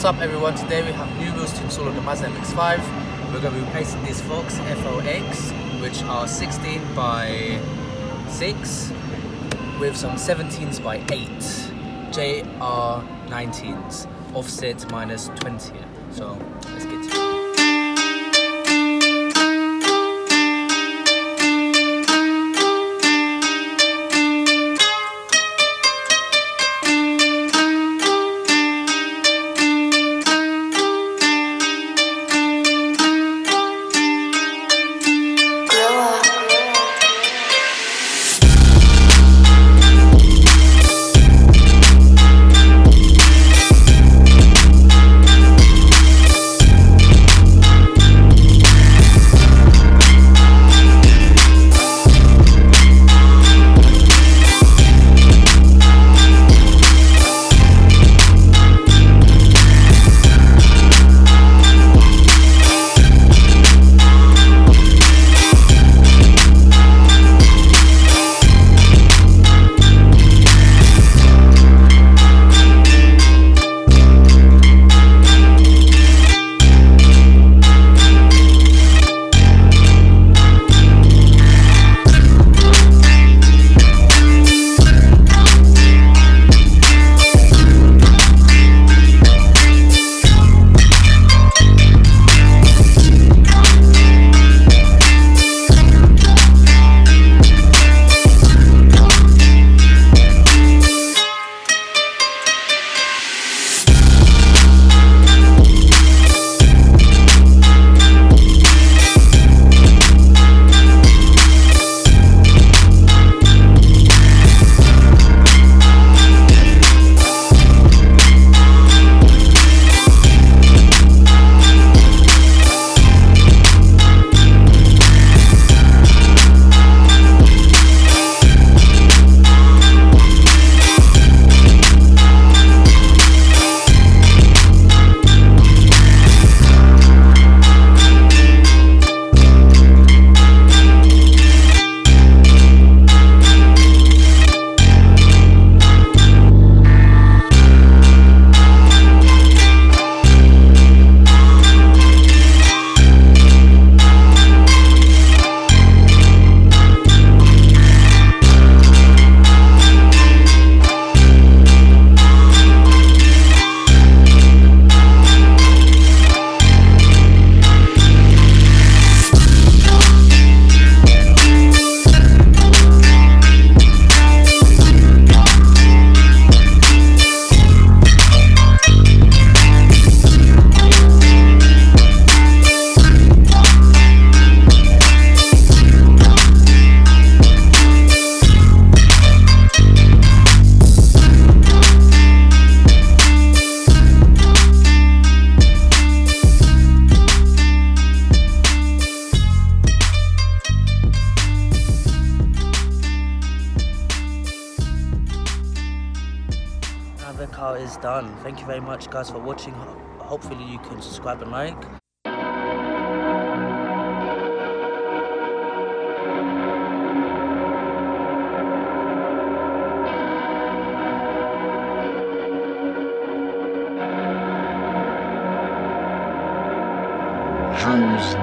up everyone, today we have new wheels to install on the Mazda MX-5. We're going to be replacing these Fox FOX, which are 16 by 6 with some 17s by 8 JR19s, offset -20. So let's get to it. The car is done. Thank you very much guys for watching. Hopefully you can subscribe and like. Juice